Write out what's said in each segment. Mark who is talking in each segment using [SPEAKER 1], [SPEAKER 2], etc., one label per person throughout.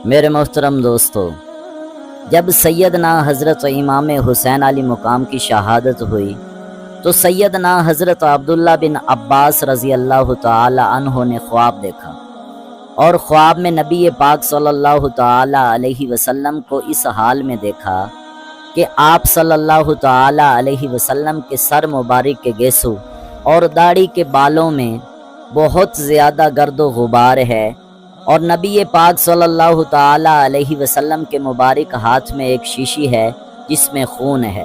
[SPEAKER 1] میرے محترم دوستو، جب سیدنا حضرت امام حسین علی مقام کی شہادت ہوئی تو سیدنا حضرت عبداللہ بن عباس رضی اللہ تعالی عنہ نے خواب دیکھا، اور خواب میں نبی پاک صلی اللہ تعالی علیہ وسلم کو اس حال میں دیکھا کہ آپ صلی اللہ تعالی علیہ وسلم کے سر مبارک کے گیسو اور داڑھی کے بالوں میں بہت زیادہ گرد و غبار ہے، اور نبی پاک صلی اللہ تعالی علیہ وسلم کے مبارک ہاتھ میں ایک شیشی ہے جس میں خون ہے۔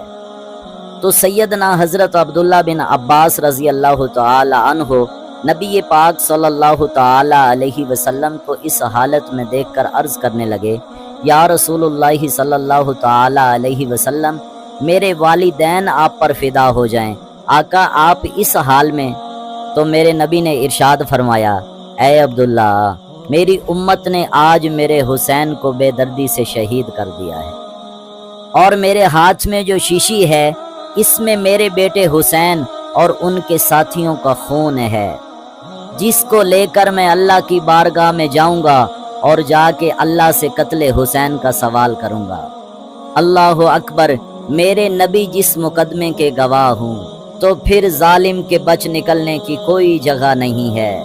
[SPEAKER 1] تو سیدنا حضرت عبداللہ بن عباس رضی اللہ تعالی عنہ نبی پاک صلی اللہ تعالی علیہ وسلم کو اس حالت میں دیکھ کر عرض کرنے لگے، یا رسول اللہ صلی اللہ تعالی علیہ وسلم، میرے والدین آپ پر فدا ہو جائیں، آقا آپ اس حال میں؟ تو میرے نبی نے ارشاد فرمایا، اے عبداللہ، میری امت نے آج میرے حسین کو بے دردی سے شہید کر دیا ہے، اور میرے ہاتھ میں جو شیشی ہے اس میں میرے بیٹے حسین اور ان کے ساتھیوں کا خون ہے، جس کو لے کر میں اللہ کی بارگاہ میں جاؤں گا اور جا کے اللہ سے قتل حسین کا سوال کروں گا۔ اللہ اکبر، میرے نبی جس مقدمے کے گواہ ہوں تو پھر ظالم کے بچ نکلنے کی کوئی جگہ نہیں ہے۔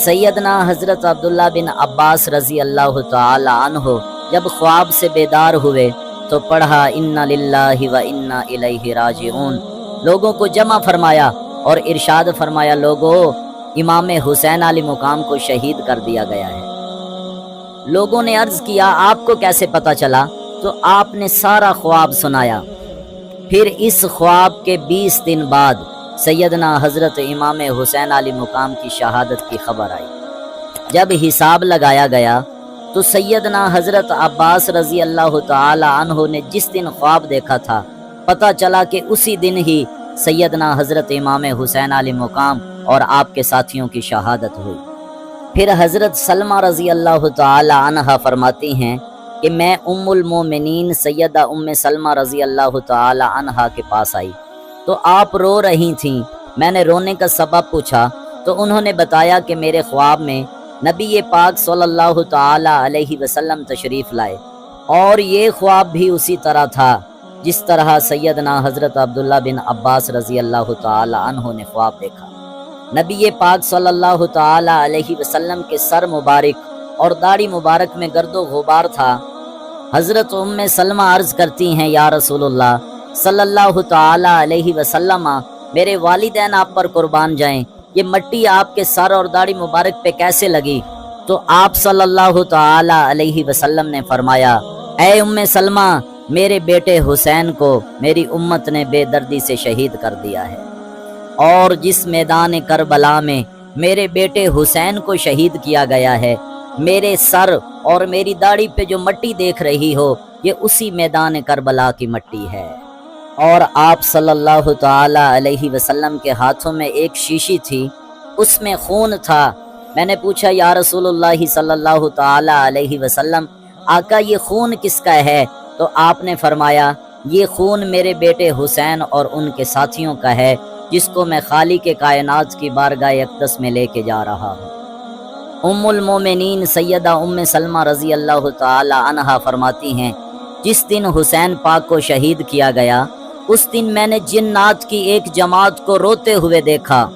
[SPEAKER 1] سیدنا حضرت عبداللہ بن عباس رضی اللہ تعالی عنہ جب خواب سے بیدار ہوئے تو پڑھا، انا للہ و انا الیہ راجعون، لوگوں کو جمع فرمایا اور ارشاد فرمایا، لوگوں، امام حسین علی مقام کو شہید کر دیا گیا ہے۔ لوگوں نے عرض کیا، آپ کو کیسے پتہ چلا؟ تو آپ نے سارا خواب سنایا۔ پھر اس خواب کے 20 دن بعد سیدنا حضرت امام حسین علی مقام کی شہادت کی خبر آئی۔ جب حساب لگایا گیا تو سیدنا حضرت عباس رضی اللہ تعالی عنہ نے جس دن خواب دیکھا تھا، پتہ چلا کہ اسی دن ہی سیدنا حضرت امام حسین علی مقام اور آپ کے ساتھیوں کی شہادت ہوئی۔ پھر حضرت سلمہ رضی اللہ تعالی عنہ فرماتی ہیں کہ میں ام المومنین سیدہ ام سلمہ رضی اللہ تعالی عنہ کے پاس آئی تو آپ رو رہی تھیں۔ میں نے رونے کا سبب پوچھا تو انہوں نے بتایا کہ میرے خواب میں نبی پاک صلی اللہ تعالی علیہ وسلم تشریف لائے، اور یہ خواب بھی اسی طرح تھا جس طرح سیدنا حضرت عبداللہ بن عباس رضی اللہ تعالی عنہ نے خواب دیکھا۔ نبی پاک صلی اللہ تعالی علیہ وسلم کے سر مبارک اور داڑھی مبارک میں گرد و غبار تھا۔ حضرت ام سلمہ عرض کرتی ہیں، یا رسول اللہ صلی اللہ تعالی علیہ وسلم، میرے والدین آپ پر قربان جائیں، یہ مٹی آپ کے سر اور داڑھی مبارک پہ کیسے لگی؟ تو آپ صلی اللہ تعالی علیہ وسلم نے فرمایا، اے ام سلمہ، میرے بیٹے حسین کو میری امت نے بے دردی سے شہید کر دیا ہے، اور جس میدان کربلا میں میرے بیٹے حسین کو شہید کیا گیا ہے، میرے سر اور میری داڑھی پہ جو مٹی دیکھ رہی ہو، یہ اسی میدان کربلا کی مٹی ہے۔ اور آپ صلی اللہ تعالی علیہ وسلم کے ہاتھوں میں ایک شیشی تھی، اس میں خون تھا۔ میں نے پوچھا، یا رسول اللہ صلی اللہ تعالی علیہ وسلم، آقا یہ خون کس کا ہے؟ تو آپ نے فرمایا، یہ خون میرے بیٹے حسین اور ان کے ساتھیوں کا ہے، جس کو میں خالق کائنات کی بارگاہ اقدس میں لے کے جا رہا ہوں۔ ام المومنین سیدہ ام سلمہ رضی اللہ تعالی عنہا فرماتی ہیں، جس دن حسین پاک کو شہید کیا گیا، اس دن میں نے جنات کی ایک جماعت کو روتے ہوئے دیکھا،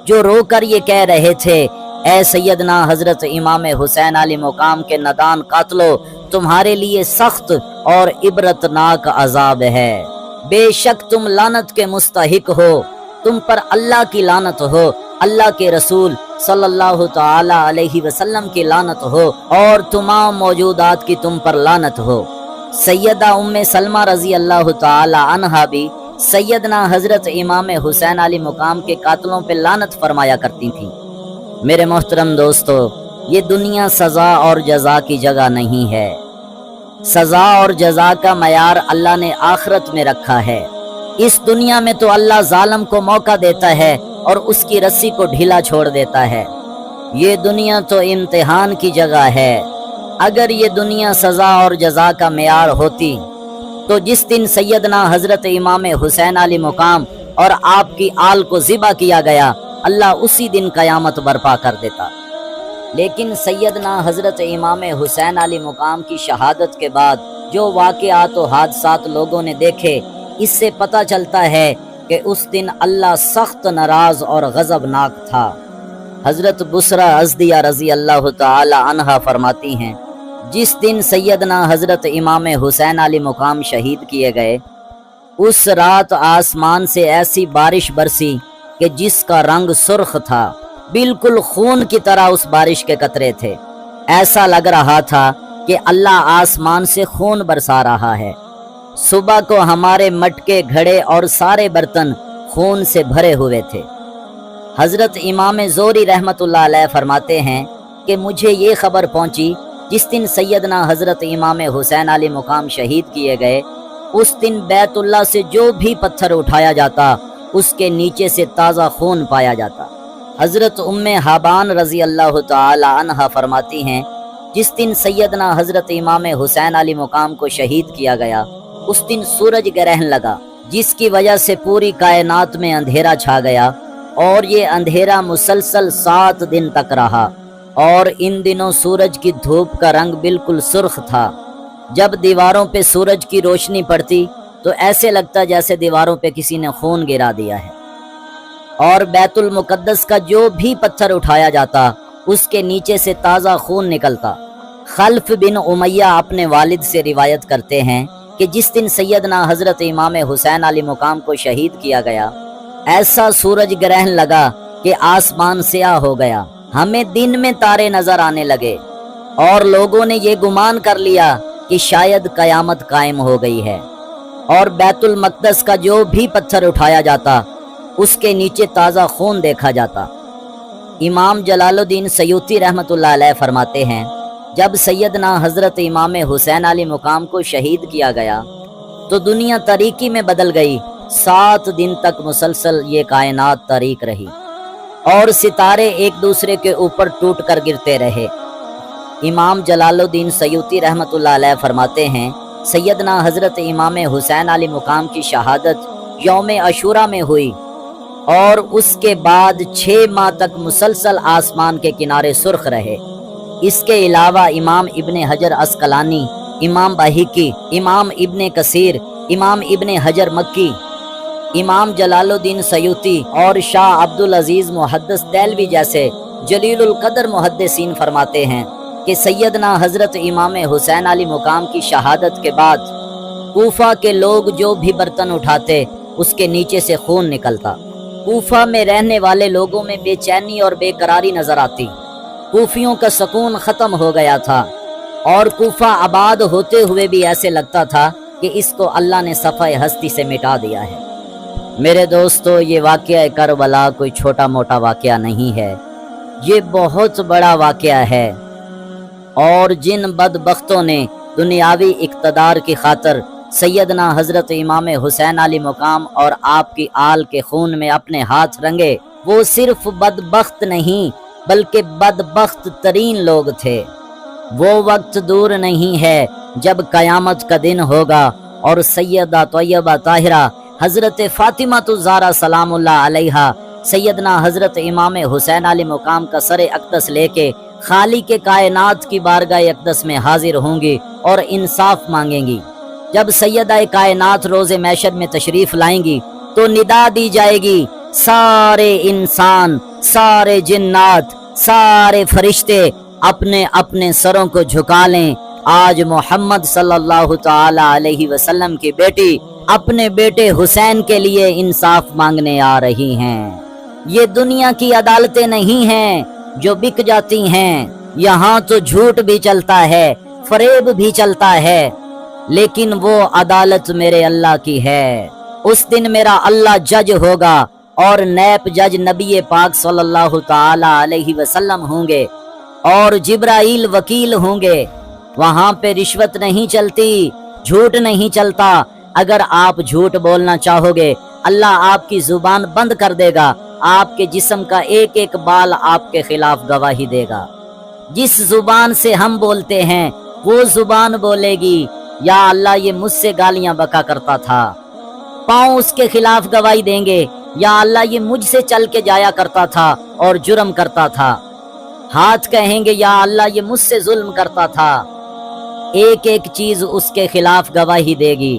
[SPEAKER 1] جو رو کر یہ کہہ رہے تھے، اے سیدنا حضرت امام حسین علی مقام کے نادان قاتلو، تمہارے لیے سخت اور عبرتناک عذاب ہے، بے شک تم لعنت کے مستحق ہو، تم پر اللہ کی لعنت ہو، اللہ کے رسول صلی اللہ تعالی علیہ وسلم کی لعنت ہو، اور تمام موجودات کی تم پر لعنت ہو۔ سیدہ ام سلمہ رضی اللہ تعالی عنہا بھی سیدنا حضرت امام حسین علی مقام کے قاتلوں پہ لعنت فرمایا کرتی تھیں۔ میرے محترم دوستو، یہ دنیا سزا اور جزا کی جگہ نہیں ہے۔ سزا اور جزا کا معیار اللہ نے آخرت میں رکھا ہے۔ اس دنیا میں تو اللہ ظالم کو موقع دیتا ہے اور اس کی رسی کو ڈھیلا چھوڑ دیتا ہے۔ یہ دنیا تو امتحان کی جگہ ہے۔ اگر یہ دنیا سزا اور جزا کا معیار ہوتی تو جس دن سیدنا حضرت امام حسین علی مقام اور آپ کی آل کو ذبح کیا گیا، اللہ اسی دن قیامت برپا کر دیتا۔ لیکن سیدنا حضرت امام حسین علی مقام کی شہادت کے بعد جو واقعات و حادثات لوگوں نے دیکھے، اس سے پتہ چلتا ہے کہ اس دن اللہ سخت ناراض اور غضبناک تھا۔ حضرت بصرہ ازدیہ رضی اللہ تعالی عنہا فرماتی ہیں، جس دن سیدنا حضرت امام حسین علی مقام شہید کیے گئے، اس رات آسمان سے ایسی بارش برسی کہ جس کا رنگ سرخ تھا، بالکل خون کی طرح اس بارش کے قطرے تھے۔ ایسا لگ رہا تھا کہ اللہ آسمان سے خون برسا رہا ہے۔ صبح کو ہمارے مٹکے، گھڑے اور سارے برتن خون سے بھرے ہوئے تھے۔ حضرت امام زہری رحمت اللہ علیہ فرماتے ہیں کہ مجھے یہ خبر پہنچی جس دن سیدنا حضرت امام حسین علی مقام شہید کیے گئے، اس دن بیت اللہ سے جو بھی پتھر اٹھایا جاتا اس کے نیچے سے تازہ خون پایا جاتا۔ حضرت ام حابان رضی اللہ تعالی عنہا فرماتی ہیں، جس دن سیدنا حضرت امام حسین علی مقام کو شہید کیا گیا، اس دن سورج گرہن لگا، جس کی وجہ سے پوری کائنات میں اندھیرا چھا گیا، اور یہ اندھیرا مسلسل 7 دن تک رہا، اور ان دنوں سورج کی دھوپ کا رنگ بالکل سرخ تھا۔ جب دیواروں پہ سورج کی روشنی پڑتی تو ایسے لگتا جیسے دیواروں پہ کسی نے خون گرا دیا ہے، اور بیت المقدس کا جو بھی پتھر اٹھایا جاتا اس کے نیچے سے تازہ خون نکلتا۔ خلف بن امیہ اپنے والد سے روایت کرتے ہیں کہ جس دن سیدنا حضرت امام حسین علی مقام کو شہید کیا گیا، ایسا سورج گرہن لگا کہ آسمان سیاہ ہو گیا، ہمیں دن میں تارے نظر آنے لگے، اور لوگوں نے یہ گمان کر لیا کہ شاید قیامت قائم ہو گئی ہے، اور بیت المقدس کا جو بھی پتھر اٹھایا جاتا اس کے نیچے تازہ خون دیکھا جاتا۔ امام جلال الدین سیوطی رحمت اللہ علیہ فرماتے ہیں، جب سیدنا حضرت امام حسین علی مقام کو شہید کیا گیا تو دنیا تاریکی میں بدل گئی۔ 7 دن تک مسلسل یہ کائنات تاریک رہی، اور ستارے ایک دوسرے کے اوپر ٹوٹ کر گرتے رہے۔ امام جلال الدین سیوطی رحمت اللہ علیہ فرماتے ہیں، سیدنا حضرت امام حسین علی مقام کی شہادت یوم عاشوراء میں ہوئی، اور اس کے بعد 6 ماہ تک مسلسل آسمان کے کنارے سرخ رہے۔ اس کے علاوہ امام ابن حجر عسقلانی، امام بہقی، امام ابن کثیر، امام ابن حجر مکی، امام جلال الدین سیوطی اور شاہ عبدالعزیز محدث دہلوی جیسے جلیل القدر محدثین فرماتے ہیں کہ سیدنا حضرت امام حسین علی مقام کی شہادت کے بعد کوفہ کے لوگ جو بھی برتن اٹھاتے اس کے نیچے سے خون نکلتا۔ کوفہ میں رہنے والے لوگوں میں بے چینی اور بے قراری نظر آتی، کوفیوں کا سکون ختم ہو گیا تھا، اور کوفہ آباد ہوتے ہوئے بھی ایسے لگتا تھا کہ اس کو اللہ نے صفحہ ہستی سے مٹا دیا ہے۔ میرے دوستو، یہ واقعہ کربلا کوئی چھوٹا موٹا واقعہ نہیں ہے، یہ بہت بڑا واقعہ ہے، اور جن بدبختوں نے دنیاوی اقتدار کی خاطر سیدنا حضرت امام حسین علی مقام اور آپ کی آل کے خون میں اپنے ہاتھ رنگے، وہ صرف بدبخت نہیں بلکہ بدبخت ترین لوگ تھے۔ وہ وقت دور نہیں ہے جب قیامت کا دن ہوگا اور سیدہ طیبہ طاہرہ حضرت فاطمہ الزہرا سلام اللہ علیہا سیدنا حضرت امام حسین علی مقام کا سر اقدس لے کے خالق کائنات کی بارگاہ اقدس میں حاضر ہوں گی اور انصاف مانگیں گی۔ جب سیدہ کائنات روز محشر میں تشریف لائیں گی تو ندا دی جائے گی، سارے انسان، سارے جنات، سارے فرشتے اپنے اپنے سروں کو جھکا لیں، آج محمد صلی اللہ تعالی علیہ وسلم کی بیٹی اپنے بیٹے حسین کے لیے انصاف مانگنے آ رہی ہیں۔ یہ دنیا کی عدالتیں نہیں ہیں جو بک جاتی ہیں، یہاں تو جھوٹ بھی چلتا ہے، فریب بھی چلتا ہے، لیکن وہ عدالت میرے اللہ کی ہے۔ اس دن میرا اللہ جج ہوگا اور نیب جج نبی پاک صلی اللہ تعالی علیہ وسلم ہوں گے، اور جبرائیل وکیل ہوں گے۔ وہاں پہ رشوت نہیں چلتی، جھوٹ نہیں چلتا۔ اگر آپ جھوٹ بولنا چاہو گے، اللہ آپ کی زبان بند کر دے گا، آپ کے جسم کا ایک ایک بال آپ کے خلاف گواہی دے گا۔ جس زبان سے ہم بولتے ہیں وہ زبان بولے گی، یا اللہ یہ مجھ سے گالیاں بکا کرتا تھا، پاؤں اس کے خلاف گواہی دیں گے، یا اللہ یہ مجھ سے چل کے جایا کرتا تھا اور جرم کرتا تھا۔ ہاتھ کہیں گے یا اللہ یہ مجھ سے ظلم کرتا تھا، ایک ایک چیز اس کے خلاف گواہی دے گی۔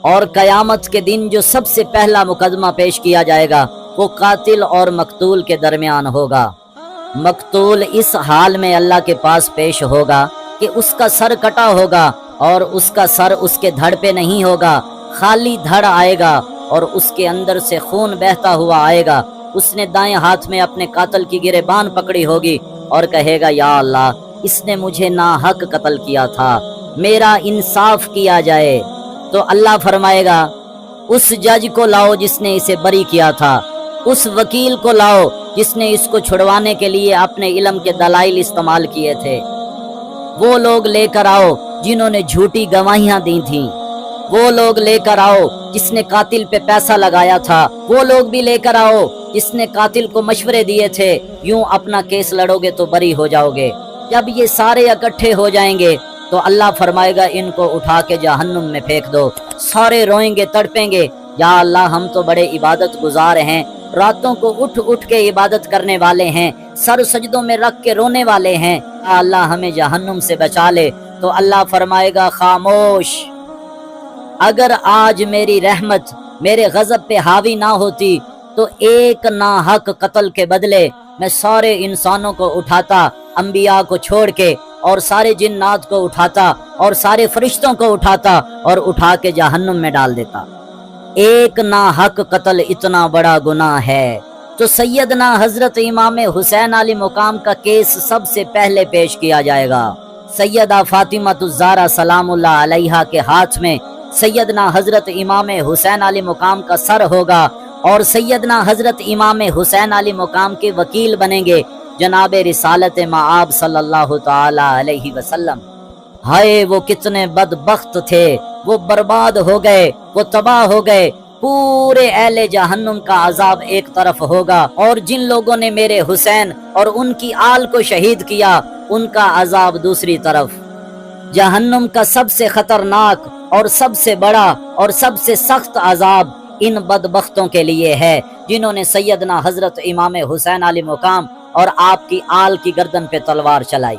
[SPEAKER 1] اور قیامت کے دن جو سب سے پہلا مقدمہ پیش کیا جائے گا وہ قاتل اور مقتول کے درمیان ہوگا۔ مقتول اس حال میں اللہ کے پاس پیش ہوگا کہ اس کا سر کٹا ہوگا اور اس کا سر اس کے دھڑ پہ نہیں ہوگا، خالی دھڑ آئے گا اور اس کے اندر سے خون بہتا ہوا آئے گا۔ اس نے دائیں ہاتھ میں اپنے قاتل کی گریبان پکڑی ہوگی اور کہے گا یا اللہ اس نے مجھے ناحق قتل کیا تھا، میرا انصاف کیا جائے۔ تو اللہ فرمائے گا اس جج کو لاؤ جس نے اسے بری کیا تھا، اس وکیل کو لاؤ جس نے اس کو چھڑوانے کے لیے اپنے علم کے دلائل استعمال کیے تھے، وہ لوگ لے کر آؤ جنہوں نے جھوٹی گواہیاں دی تھیں، وہ لوگ لے کر آؤ جس نے قاتل پہ پیسہ لگایا تھا، وہ لوگ بھی لے کر آؤ جس نے قاتل کو مشورے دیے تھے یوں اپنا کیس لڑو گے تو بری ہو جاؤ گے۔ جب یہ سارے اکٹھے ہو جائیں گے تو اللہ فرمائے گا ان کو اٹھا کے جہنم میں پھینک دو۔ سارے روئیں گے، تڑپیں گے، یا اللہ ہم تو بڑے عبادت گزار ہیں، راتوں کو اٹھ اٹھ کے عبادت کرنے والے ہیں، سر سجدوں میں رکھ کے رونے والے ہیں، یا اللہ ہمیں جہنم سے بچا لے۔ تو اللہ فرمائے گا خاموش، اگر آج میری رحمت میرے غضب پہ حاوی نہ ہوتی تو ایک ناحق قتل کے بدلے میں سارے انسانوں کو اٹھاتا، انبیاء کو چھوڑ کے، اور سارے جنات کو اٹھاتا اور سارے فرشتوں کو اٹھاتا اور اٹھا کے جہنم میں ڈال دیتا۔ ایک ناحق قتل اتنا بڑا گناہ ہے۔ تو سیدنا حضرت امام حسین علیہ مقام کا کیس سب سے پہلے پیش کیا جائے گا۔ سیدہ فاطمہ الزہرا سلام اللہ علیہا کے ہاتھ میں سیدنا حضرت امام حسین علیہ مقام کا سر ہوگا اور سیدنا حضرت امام حسین علیہ مقام کے وکیل بنیں گے جناب رسالت مآب صلی اللہ تعالی علیہ وسلم۔ ہائے وہ کتنے بدبخت تھے، وہ برباد ہو گئے، وہ تباہ ہو گئے۔ پورے اہل جہنم کا عذاب ایک طرف ہوگا اور جن لوگوں نے میرے حسین اور ان کی آل کو شہید کیا ان کا عذاب دوسری طرف۔ جہنم کا سب سے خطرناک اور سب سے بڑا اور سب سے سخت عذاب ان بدبختوں کے لیے ہے جنہوں نے سیدنا حضرت امام حسین علیہ مقام اور آپ کی آل کی گردن پہ تلوار چلائی۔